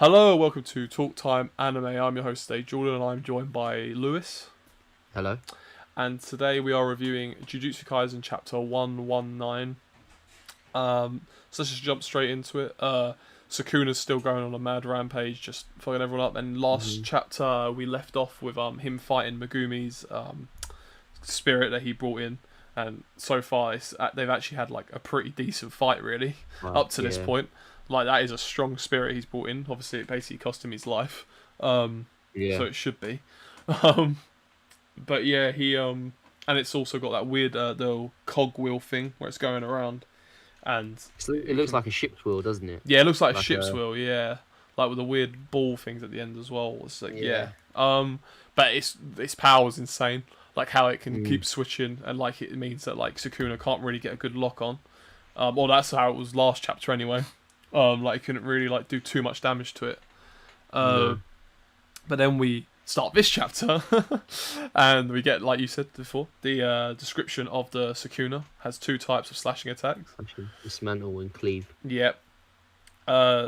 Hello, welcome to Talk Time Anime. I'm your host today, Jordan, and I'm joined by Lewis. Hello. And today we are reviewing Jujutsu Kaisen Chapter 119. So let's just jump straight into it. Sukuna's still going on a mad rampage, just fucking everyone up. And last chapter we left off with him fighting Megumi's spirit that he brought in. And so far they've actually had like a pretty decent fight, really, up to this point. Like, that is a strong spirit he's brought in. Obviously, it basically cost him his life. So it should be. But yeah, and it's also got that weird little cogwheel thing where it's going around, and it looks like a ship's wheel, doesn't it? Yeah, it looks like a ship's wheel. Yeah, like with the weird ball things at the end as well. It's like but its power is insane. Like how it can keep switching, and like it means that like Sukuna can't really get a good lock on. Well, that's how it was last chapter anyway. Like it couldn't really like do too much damage to it. But then we start this chapter, and we get, like you said before, the description of the Sukuna has two types of slashing attacks. Dismantle and cleave. Yep.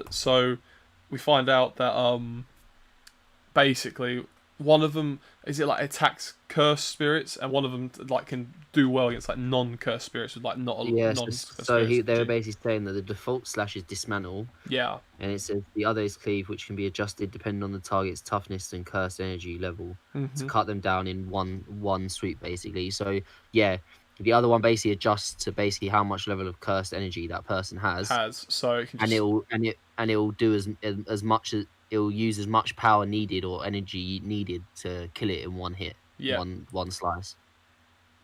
So we find out that basically one of them attacks cursed spirits, and one of them like can do well against like non-cursed spirits with like not a non-cursed spirits. They were basically saying that the default slash is dismantle. Yeah. And it says the other is cleave, which can be adjusted depending on the target's toughness and cursed energy level to cut them down in one sweep, basically. So yeah, the other one basically adjusts to basically how much level of cursed energy that person has. So it can just... and it'll do as much as it'll use as much power needed or energy needed to kill it in one hit. Yeah. One slice.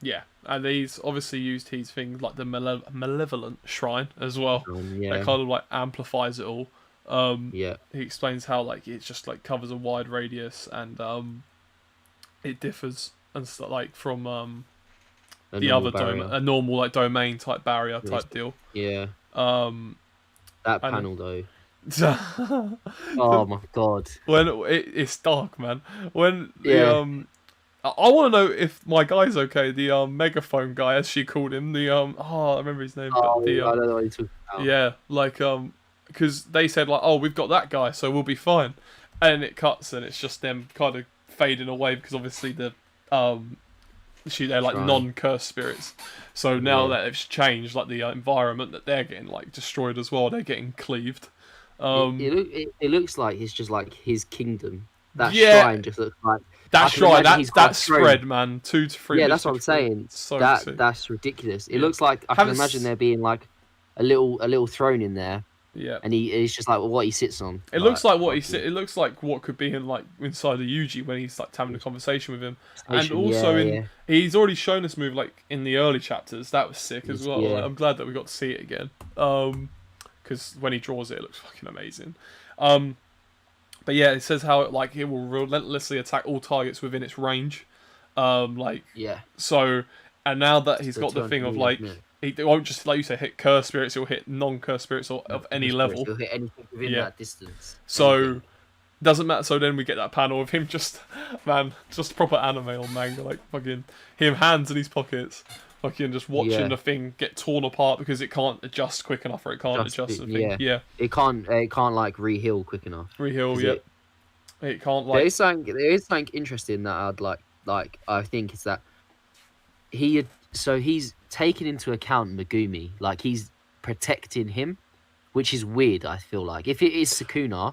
Yeah, and he's obviously used his things like the malevolent shrine as well. That kind of like amplifies it all. He explains how like it just like covers a wide radius, and it differs and stuff like from the other a normal like domain type barrier type deal. Yeah. That panel though. Oh my god! When it's dark, man. When the I want to know if my guy's okay. The megaphone guy, as she called him. The I remember his name. But I don't know what you're talking about. Yeah, like because they said like, oh, we've got that guy, so we'll be fine, and it cuts and it's just them kind of fading away because obviously they're like non-cursed spirits. So now that it's changed, like the environment that they're getting like destroyed as well. They're getting cleaved. It looks like it's just like his kingdom. That shrine just looks like that shrine. That spread, man. 2 to 3. Yeah, that's what I'm saying. That's ridiculous. It looks like I can imagine there being like a little throne in there. Yeah, and he's just like what he sits on. It looks like what It looks like what could be in like inside of Yuji when he's like having a conversation with him. And also he's already shown this move like in the early chapters. That was sick as well. Like, I'm glad that we got to see it again. Because when he draws it, it looks fucking amazing. But yeah, it says how it will relentlessly attack all targets within its range. So, and now that he's got the thing of like, it won't just, like you say, hit cursed spirits, it'll hit non-cursed spirits of any level. It'll hit anything within that distance. So, doesn't matter. So then we get that panel of him just proper anime or manga, like fucking him hands in his pockets, fucking just watching the thing get torn apart because it can't adjust quick enough, or it can't adjust the thing. Yeah. It can't like reheal quick enough. It can't like. There is something interesting that I'd like. I think is that he's taken into account Megumi, like he's protecting him, which is weird. I feel like if it is Sukuna,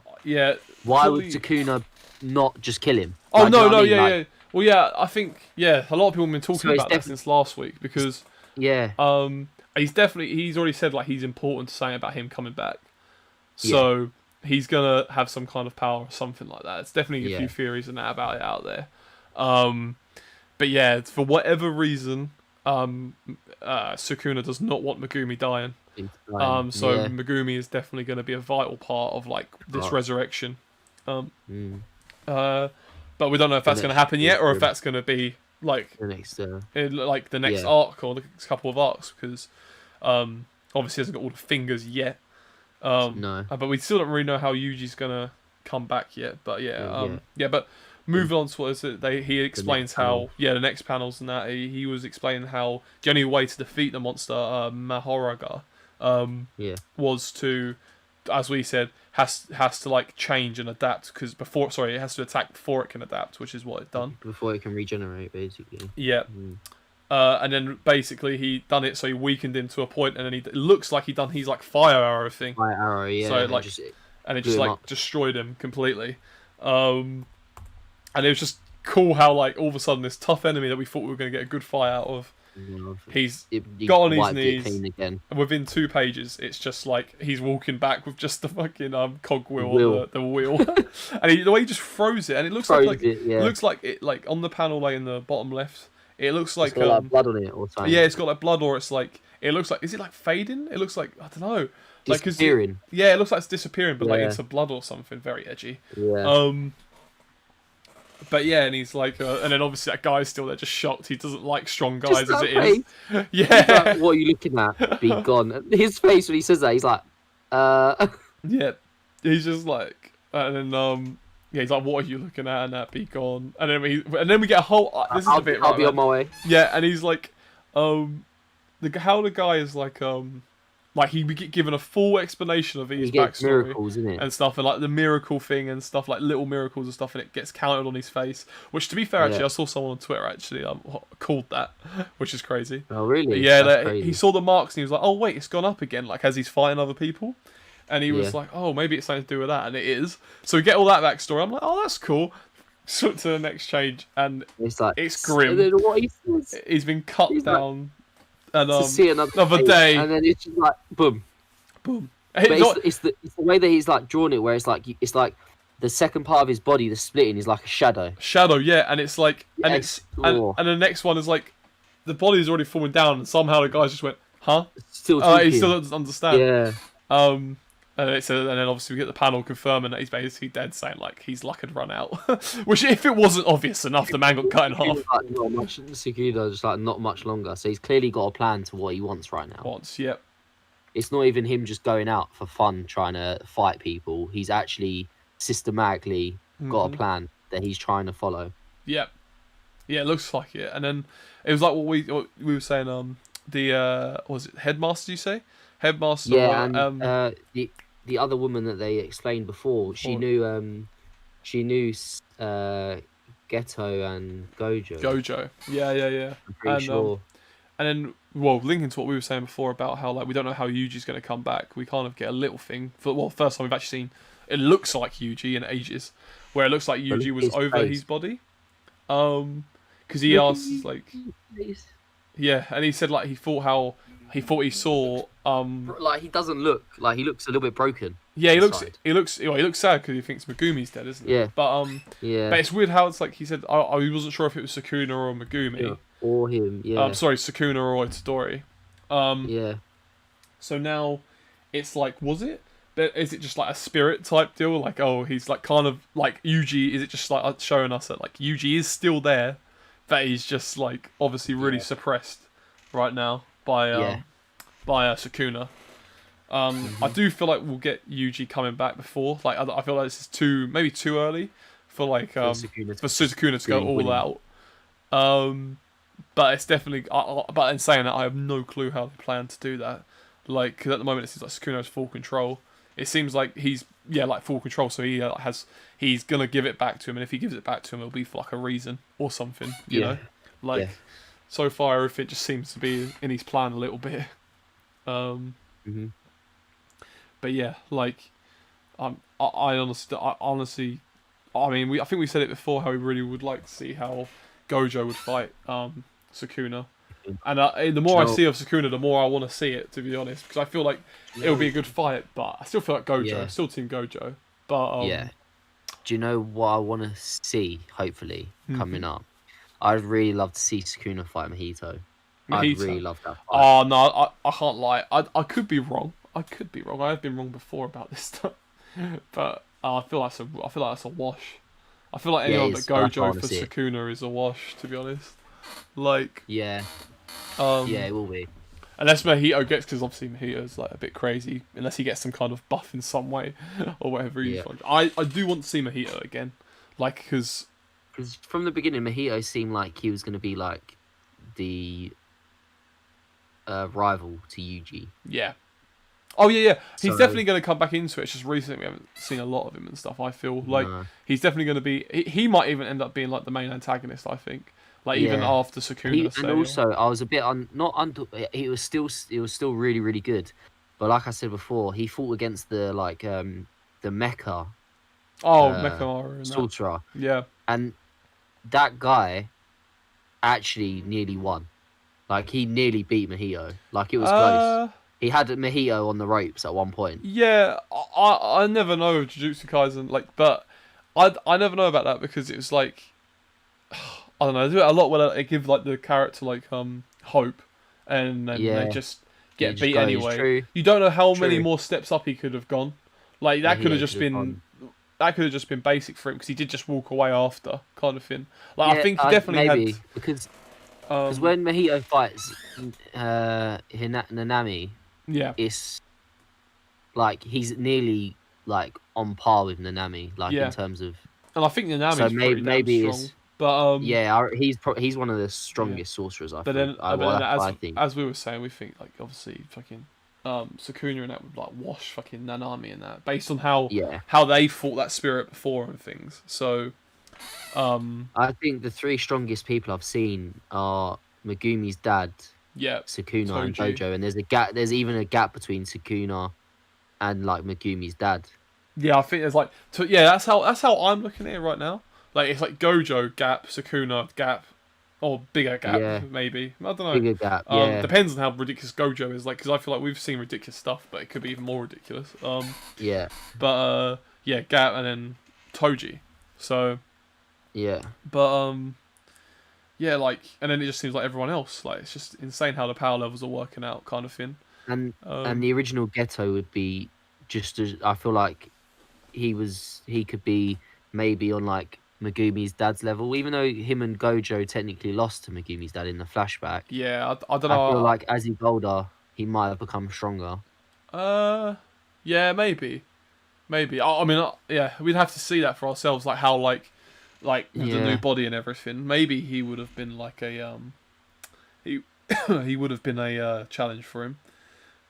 why would Sukuna not just kill him? Oh like, no, yeah. Well, yeah, I think a lot of people have been talking about that since last week because he's already said like he's important to saying about him coming back, so he's gonna have some kind of power or something like that. It's definitely a few theories and that about it out there, but yeah, for whatever reason, Sukuna does not want Megumi dying. Megumi is definitely going to be a vital part of like this resurrection. But we don't know if that's going to happen yet, or if that's going to be like the next arc or the next couple of arcs, because obviously he hasn't got all the fingers yet. But we still don't really know how Yuji's going to come back yet. But but moving on to what is it? He explains how the next panels and that he was explaining how the only way to defeat the monster Mahoraga was to as we said, has to like change and adapt because it has to attack before it can adapt, which is what it done. Before it can regenerate, basically. Yeah. And then basically he done it, so he weakened him to a point, and then it looks like he's like fire arrow thing. Fire arrow, yeah. So like, and it just like destroyed him completely. And it was just cool how like all of a sudden this tough enemy that we thought we were going to get a good fight out of, he's got on his knees again. And within 2 pages, it's just like he's walking back with just the fucking cogwheel on the wheel, and the way he just throws it, and it looks it looks like it like on the panel like in the bottom left. It looks like, it's got like blood on it or something. Yeah, it's got like blood, or it's like it looks like, is it like fading? It looks like, I don't know, like disappearing. It looks like it's disappearing, but like into blood or something. Very edgy. Yeah. But yeah, and he's like, and then obviously that guy's still there, just shocked. He doesn't like strong guys as it is. Yeah. He's like, what are you looking at? Be gone. His face when he says that, he's like, Yeah, he's just like, and then yeah, he's like, what are you looking at? And that, be gone. And then we get a whole. This is a bit. I'll be on my way. Yeah, and he's like, how the guy is like he we get given a full explanation of his backstory miracles, isn't it? And stuff, and like the miracle thing and stuff, like little miracles and stuff, and it gets counted on his face. Which, to be fair, actually, I saw someone on Twitter actually called that, which is crazy. Oh really? Yeah, crazy. He saw the marks and he was like, oh wait, it's gone up again, like as he's fighting other people. And he was like, oh, maybe it's something to do with that, and it is. So we get all that backstory. I'm like, oh, that's cool. So to the next change, and it's grim. And then what he says, he's been cut down, and to see another day, and then it's just like boom, boom. It's the way that he's like drawn it, where it's like the second part of his body, the splitting, is like a shadow. Yeah, and it's like, and the next one is like, the body is already falling down, and somehow the guy just went, huh? He still doesn't understand. Yeah. And then obviously we get the panel confirming that he's basically dead, saying like his luck had run out. Which, if it wasn't obvious enough, the man got cut in half. Sukuna just like not much longer, so he's clearly got a plan to what he wants right now. Yep. It's not even him just going out for fun trying to fight people. He's actually systematically got a plan that he's trying to follow. Yep. Yeah, it looks like it. And then it was like what we were saying. Was it Headmaster? You say Headmaster? Yeah, and the other woman that they explained before, she knew Ghetto and Gojo. Yeah. I'm pretty sure. And then, well, linking to what we were saying before about how like we don't know how Yuji's going to come back. We kind of get a little thing. First time we've actually seen. It looks like Yuji in ages, where it looks like Yuji was over his body. Because he asks like, yeah, and he said like he thought he saw like he doesn't look like, he looks a little bit broken. Yeah, he looks sad because he thinks Megumi's dead, isn't he? Yeah. But it's weird how it's like he said he wasn't sure if it was Sukuna or Megumi. Yeah. Or him, yeah. Sorry, Sukuna or Itadori. Yeah. So now it's like, was it? Is it just like a spirit type deal? Like, oh, he's like kind of like Yuji. Is it just like showing us that like Yuji is still there, but he's just like obviously really suppressed right now by Sukuna. I do feel like we'll get Yuji coming back before. Like, I feel like this is maybe too early for like for Sukuna to go all out. But it's definitely. But in saying that, I have no clue how they plan to do that. Like, 'cause at the moment it seems like Sukuna has full control. It seems like he's like full control. So he's gonna give it back to him, and if he gives it back to him, it'll be for like a reason or something. You know, like so far everything just seems to be in his plan a little bit. But yeah, like, I honestly, I mean, I think we said it before how we really would like to see how Gojo would fight Sukuna, and the more I see of Sukuna, the more I want to see it. To be honest, because I feel like it'll be a good fight, but I still feel like Gojo. I'm still team Gojo, but Do you know what I want to see? Hopefully coming up, I'd really love to see Sukuna fight Mahito. I'd really love that fight. Oh no, I can't lie. I could be wrong. I have been wrong before about this stuff, but I feel like that's a wash. I feel like anyone but Gojo for Sukuna is a wash, to be honest. Like, it will be. Unless Mahito gets, because obviously Mahito's like a bit crazy. Unless he gets some kind of buff in some way or whatever. I do want to see Mahito again, like because from the beginning Mahito seemed like he was going to be like the rival to Yuji. Yeah. Oh yeah, yeah. He's So definitely going to come back into it. It's just recently we haven't seen a lot of him and stuff. I feel like no. he's definitely going to be. He might even end up being like the main antagonist. I think, like even Yeah. after Sukuna. And also I was a bit not under. It was still really really good, but like I said before, he fought against the the mecha Oh, Mechamaru and that. sorcerer, Yeah. and that guy actually nearly won. Like he nearly beat Mahito. Like it was close. He had Mahito on the ropes at one point. Yeah, I never know of Jujutsu Kaisen, like, but I never know about that because it was like, I don't know, they do it a lot where they give like the character like hope, and then Yeah. they just He get just beat goes. anyway. True. You don't know how many True. more steps up he could have gone. Like that could have Mahito just could have been gone. that could have just been basic for him because he did just walk away after kind of thing. Like Yeah, I think he definitely maybe had because um, when Mahito fights Nanami, yeah. it's like he's nearly like on par with Nanami, like Yeah. in terms of. And I think Nanami's So pretty maybe damn strong. But yeah, he's one of the strongest sorcerers. I But think. then, That's what I think. as we were saying, we think like obviously fucking Sukuna and that would like wash fucking Nanami and that based on Yeah, how they fought that spirit before and things. So I think the three strongest people I've seen are Megumi's dad, yeah, Sukuna, and Toji. Gojo, and there's a gap. There's even a gap between Sukuna and like Megumi's dad. Yeah, I think there's like that's how I'm looking at it right now. Like it's like Gojo gap, Sukuna gap, or bigger gap Yeah. maybe. I don't know. Bigger gap. Yeah, Depends on how ridiculous Gojo is. Like because I feel like we've seen ridiculous stuff, but it could be even more ridiculous. yeah, But yeah, gap and then Toji. So. yeah. But yeah, like, and then it just seems like everyone else. Like, it's just insane how the power levels are working out, kind of thing. And the original Ghetto would be just as I feel like he could be maybe on like Megumi's dad's level, even though him and Gojo technically lost to Megumi's dad in the flashback. Yeah, I don't I know. feel like as he got older, he might have become stronger. Yeah, maybe. I mean, yeah, we'd have to see that for ourselves. Like how like with the new body and everything. Maybe he would have been like a he he would have been a challenge for him.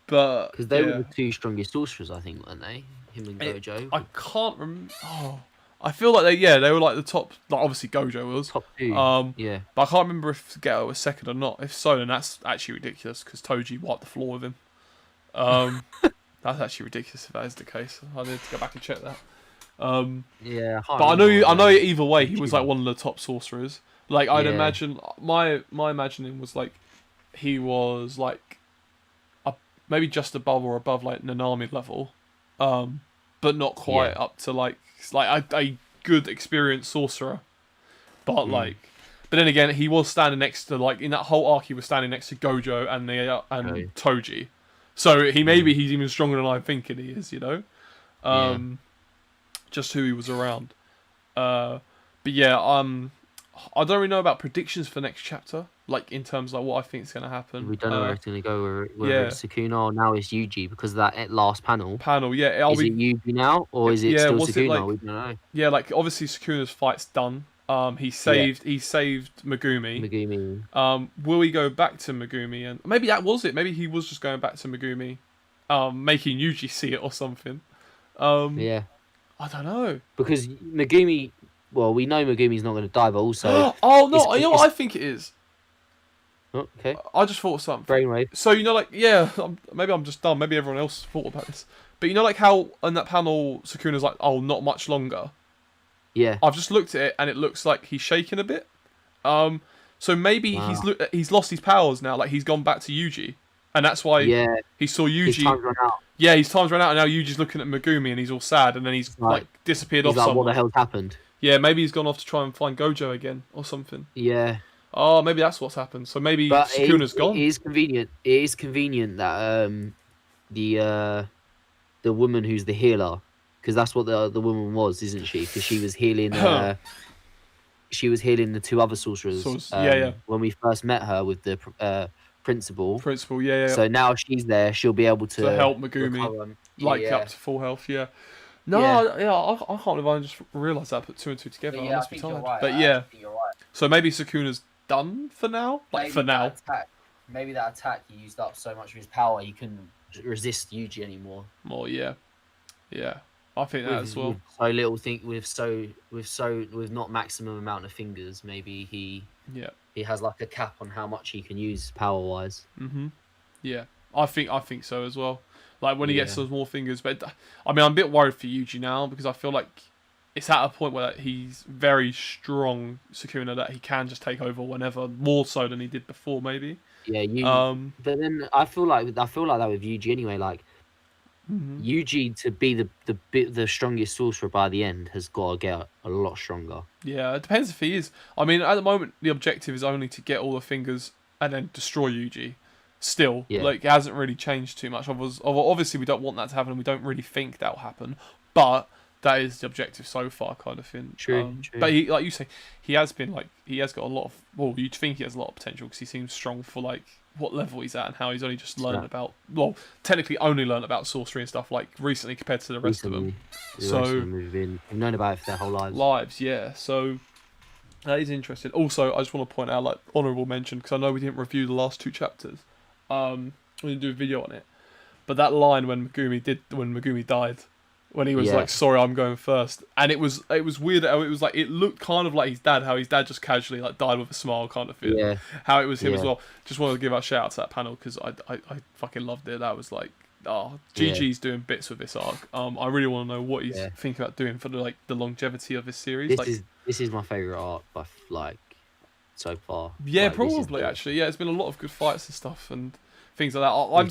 But Because they were the two strongest sorcerers, I think, weren't they? Him and Gojo. I can't remember. Oh, I feel like they were like the top. Like obviously Gojo was Top two. Yeah. But I can't remember if Geto was second or not. If so, then that's actually ridiculous because Toji wiped the floor with him. That's actually ridiculous if that is the case. I need to go back and check that. Yeah. But I know either way he was like one of the top sorcerers. Like I'd imagine my imagining was like he was like maybe just above or above like Nanami level, but not quite up to like a good experienced sorcerer. But but then again he was standing next to like in that whole arc he was standing next to Gojo and Toji, so he's even stronger than I'm thinking he is. You know, just who he was around. But yeah, I don't really know about predictions for next chapter, like in terms of like, what I think is going to happen. We don't know where it's going to go. Whether it's Sukuna or now it's Yuji because of that last panel. Is it Yuji now or is it still Sukuna? We don't know. Yeah, like obviously Sukuna's fight's done. He saved Megumi. Will he go back to Megumi? And maybe that was it. Maybe he was just going back to Megumi, making Yuji see it or something. Yeah. I don't know. Because Megumi, well, we know Megumi's not going to die, but also... oh, no, you know what I think it is? Oh, okay. I just thought of something. Brainwave. So, you know, like, yeah, maybe I'm just dumb. Maybe everyone else thought about this. But you know, like how on that panel, Sukuna's like, oh, not much longer. Yeah. I've just looked at it, and it looks like he's shaking a bit. So maybe he's lost his powers now. Like, he's gone back to Yuji. And that's why he saw Yuji. His time's run out. Yeah, his time's run out, and now Yuji's looking at Megumi, and he's all sad, and then he's like disappeared off somewhere. somewhere. What the hell's happened? Yeah, maybe he's gone off to try and find Gojo again or something. Yeah. Oh, maybe that's what's happened. So maybe Sukuna's gone. It is convenient. It is convenient that the woman who's the healer, because that's what the woman was, isn't she? Because she was healing. She was healing the two other sorcerers. When we first met her with the principal. Yeah. So now she's there. She'll be able to help Megumi, up to full health. Yeah. No, I can't believe I just realised that. I put two and two together. I must be tired. Right. But yeah. So maybe Sukuna's done for now. Maybe that attack he used up so much of his power he couldn't resist Yuji anymore. More, yeah. I think that as well. With so little with not maximum amount of fingers, maybe he has like a cap on how much he can use power wise. Yeah, I think so as well. Like when he gets those more fingers, but I mean, I'm a bit worried for Yuji now because I feel like it's at a point where he's very strong, Sukuna, that he can just take over whenever, more so than he did before, maybe. Yeah, but then I feel like that with Yuji anyway. Like Yuji to be the strongest sorcerer by the end has got to get a lot stronger. Yeah, it depends if he is. I mean, at the moment, the objective is only to get all the fingers and then destroy Yuji. Still, like, it hasn't really changed too much. Obviously, we don't want that to happen, and we don't really think that'll happen. But that is the objective so far, kind of thing. True. But he, like you say, he has got a lot of. Well, you'd think he has a lot of potential because he seems strong for like what level he's at and how he's only just learned about. Well, technically, only learned about sorcery and stuff like recently compared to the rest of them. They've known about it for their whole lives. Yeah. So that is interesting. Also, I just want to point out, like, honourable mention because I know we didn't review the last 2 chapters. We didn't do a video on it, but that line when Megumi died, when he was like, "Sorry, I'm going first," and it was weird how it was like it looked kind of like his dad, how his dad just casually like died with a smile kind of thing. Yeah. How it was him as well. Just wanted to give a shout out to that panel because I fucking loved it. That was like, GG's doing bits with this arc. I really want to know what he's thinking about doing for the longevity of this series. This is my favourite arc by so far. Yeah, like, probably actually. Yeah, it's been a lot of good fights and stuff and things like that. I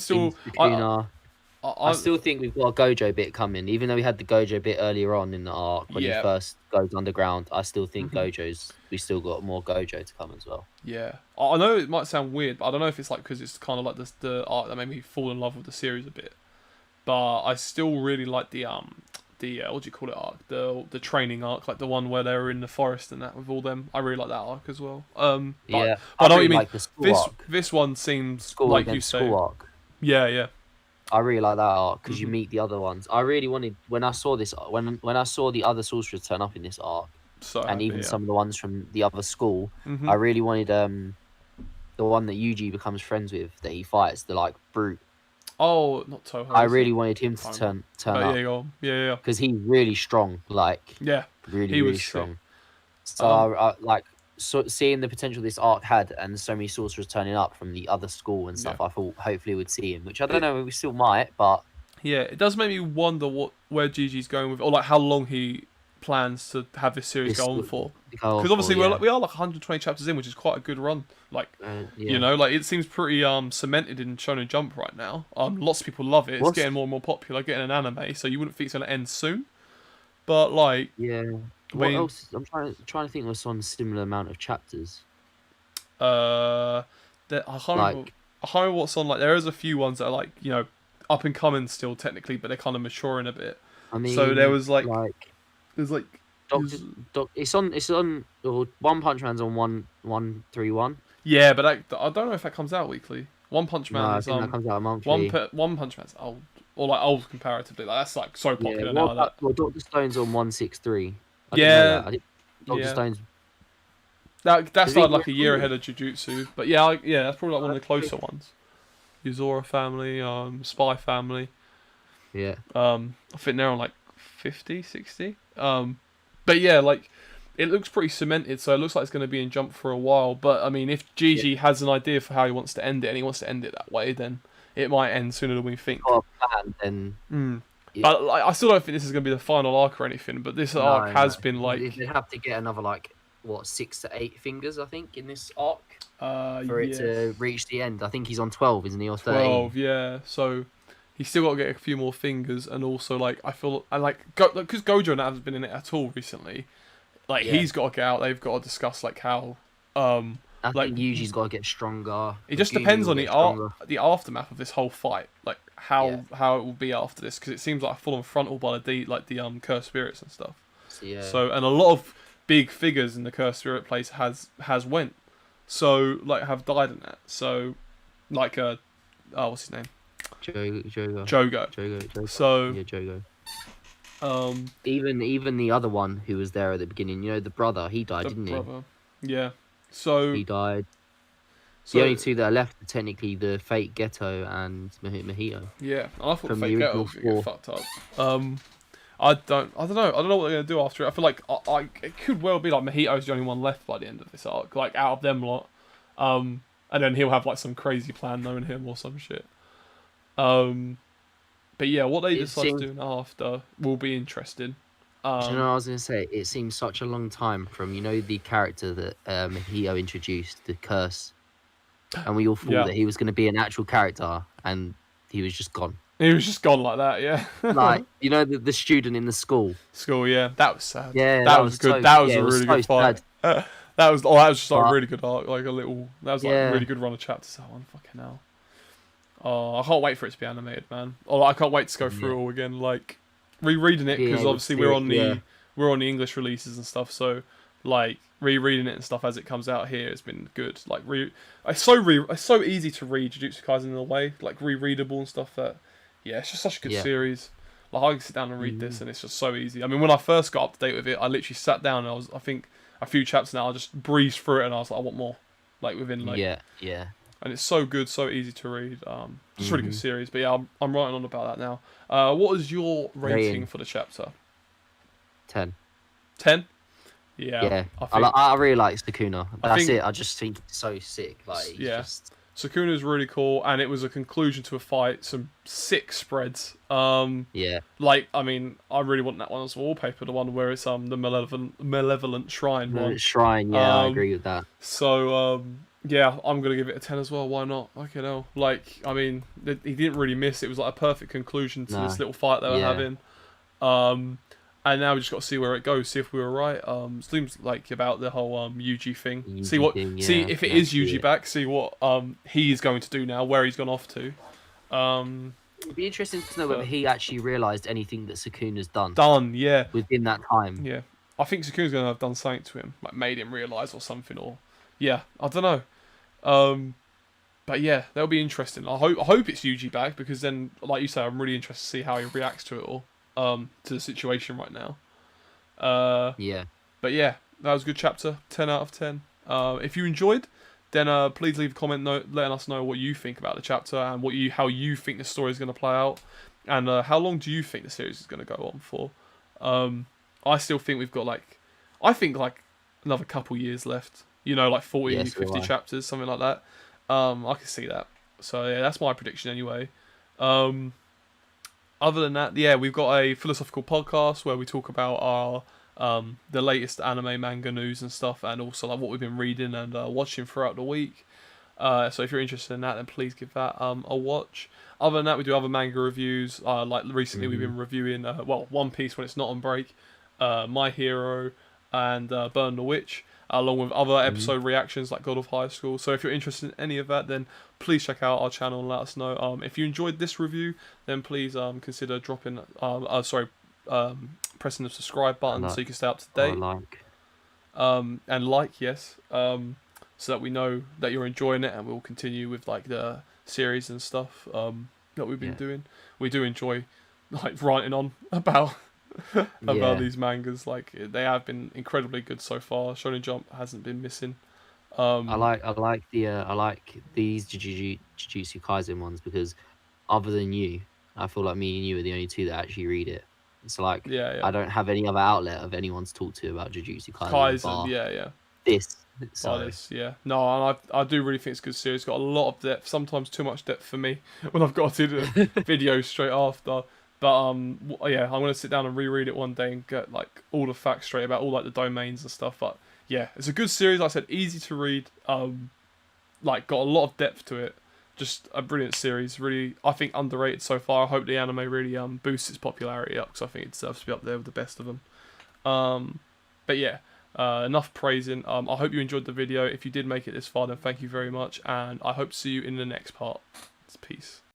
still think we've got a Gojo bit coming, even though we had the Gojo bit earlier on in the arc when he first goes underground. I still think we still got more Gojo to come as well. Yeah, I know it might sound weird, but I don't know if it's like because it's kind of like the arc that made me fall in love with the series a bit. But I still really like the what do you call it arc? The training arc, like the one where they were in the forest and that with all them. I really like that arc as well. But I know what you mean. This one seems like you say. Arc. Yeah. I really like that arc because you meet the other ones. I really wanted when I saw the other sorcerers turn up in this arc, some of the ones from the other school. I really wanted the one that Yuji becomes friends with that he fights, the like brute. Oh, not Toho. I really wanted him to turn up. Yeah. Because he's really strong. Really strong. So seeing the potential this arc had and so many sorcerers turning up from the other school and stuff, I thought hopefully we'd see him, which I don't know, we still might, but yeah, it does make me wonder where Gigi's going with, or like how long he plans to have this series go on for. Because obviously we are like 120 chapters in, which is quite a good run. Like you know, like it seems pretty cemented in Shonen Jump right now. Lots of people love it. It's getting more and more popular, getting an anime, so you wouldn't think it's gonna end soon. But like what else? I'm trying to think what's on a similar amount of chapters. I can't remember what's on. Like there is a few ones that are like, you know, up and coming still technically, but they're kind of maturing a bit. I mean, so there was it's on One Punch Man's on 131. Yeah, but I don't know if that comes out weekly. One Punch Man I think that comes out monthly. One Punch Man's old, or like old comparatively. Like that's like so popular now. Dr. Stone's on 163. Dr. Stone's. That started like a year ahead of Jujutsu, but that's probably like one of the closer ones. Yuzora family, Spy family. Yeah. I think they're on like 50, 60. But yeah, like it looks pretty cemented, so it looks like it's going to be in Jump for a while. But I mean, if Gigi has an idea for how he wants to end it, and he wants to end it that way, then it might end sooner than we think. But like, I still don't think this is going to be the final arc or anything. But this arc has been like they have to get another 6 to 8 fingers, I think, in this arc for it to reach the end. I think he's on 12, isn't he, or 13? 12, yeah. So he's still got to get a few more fingers, and also like I feel because Gojo hasn't been in it at all recently. He's got to get out. They've got to discuss how. I think Yuji's got to get stronger. It just depends on the aftermath of this whole fight, like how it will be after this, because it seems like a full-on frontal by the cursed spirits and stuff. So and a lot of big figures in the cursed spirit place has went, so have died in that. So what's his name? Jogo. So Jogo. Even the other one who was there at the beginning, the brother, he died, didn't he? Yeah. So he died. The only two that are left are technically the Fate Ghetto and Mojito. Yeah, I thought the From the Fate Ghetto original was gonna get 4. fucked up. I don't know what they're gonna do after it. I feel like it could well be like Mojito's the only one left by the end of this arc, like out of them lot. And then he'll have like some crazy plan knowing him or some shit. But yeah, what they decide to do after will be interesting. Do you know what I was going to say? It seems such a long time from, the character that Mojito introduced, the curse. And we all thought that he was going to be an actual character, and he was just gone. He was just gone like that, yeah. Like, the student in the school. Yeah. That was sad. Yeah, that was good. That was a really good fight. That was just like a really good arc, like a little. That was like a really good run of chapters. That one, fucking hell. Oh, I can't wait for it to be animated, man. Oh, I can't wait to go through it all again. Like rereading it because obviously we're on the English releases and stuff. So like rereading it and stuff as it comes out here has been good. Like it's so easy to read Jujutsu Kaisen in a way, like rereadable and stuff. That it's just such a good series. Like I can sit down and read this and it's just so easy. I mean, when I first got up to date with it, I literally sat down and I think a few chapters now I just breezed through it and I was like, I want more. Like within like and it's so good, so easy to read. Just really good series. But yeah, I'm writing on about that now. What is your rating for the chapter? 10. 10? Yeah. I really like Sukuna. That's it. I just think it's so sick. Like Sukuna is really cool, and it was a conclusion to a fight. Some sick spreads. Like I mean, I really want that one as wallpaper. The one where it's the malevolent shrine one. Shrine. Yeah, I agree with that. So yeah, I'm gonna give it a 10 as well. Why not? Fucking hell. Like I mean, he didn't really miss. It was like a perfect conclusion to this little fight they were having. And now we just got to see where it goes. See if we were right. Seems like about the whole Yuji thing. See if it is Yuji back. See what he's going to do now. Where he's gone off to. It'd be interesting to know whether he actually realised anything that Sukuna's done. Within that time. Yeah, I think Sukuna's going to have done something to him, like made him realise or something, or I don't know. But yeah, that'll be interesting. I hope it's Yuji back because then, like you say, I'm really interested to see how he reacts to it all. To the situation right now. But yeah, that was a good chapter. 10 out of 10. If you enjoyed, then please leave a comment letting us know what you think about the chapter and how you think the story is going to play out, and how long do you think the series is going to go on for. I still think we've got like another couple years left. Like 40, 50 chapters, something like that. I can see that. So yeah, that's my prediction anyway. Other than that, we've got a philosophical podcast where we talk about our the latest anime, manga news and stuff, and also like what we've been reading and watching throughout the week. So if you're interested in that, then please give that a watch. Other than that, we do other manga reviews. Like recently, we've been reviewing One Piece when it's not on break, My Hero, and Burn the Witch, along with other episode reactions like God of High School. So if you're interested in any of that, then please check out our channel and let us know. If you enjoyed this review, then please consider dropping pressing the subscribe button so you can stay up to date. And so that we know that you're enjoying it, and we'll continue with like the series and stuff that we've been doing. We do enjoy like writing on about these mangas. Like they have been incredibly good so far. Shonen Jump hasn't been missing. I like these Jujutsu Kaisen ones because other than you, I feel like me and you are the only two that actually read it. It's like I don't have any other outlet of anyone to talk to about Jujutsu Kaisen. No, and I do really think it's a good series. It's got a lot of depth, sometimes too much depth for me when I've got to do the video straight after. But I'm gonna sit down and reread it one day and get like all the facts straight about all like the domains and stuff. But yeah, it's a good series. Like I said, easy to read. Like got a lot of depth to it. Just a brilliant series. Really, I think underrated so far. I hope the anime really boosts its popularity up because I think it deserves to be up there with the best of them. But yeah, enough praising. I hope you enjoyed the video. If you did make it this far, then thank you very much, and I hope to see you in the next part. Peace.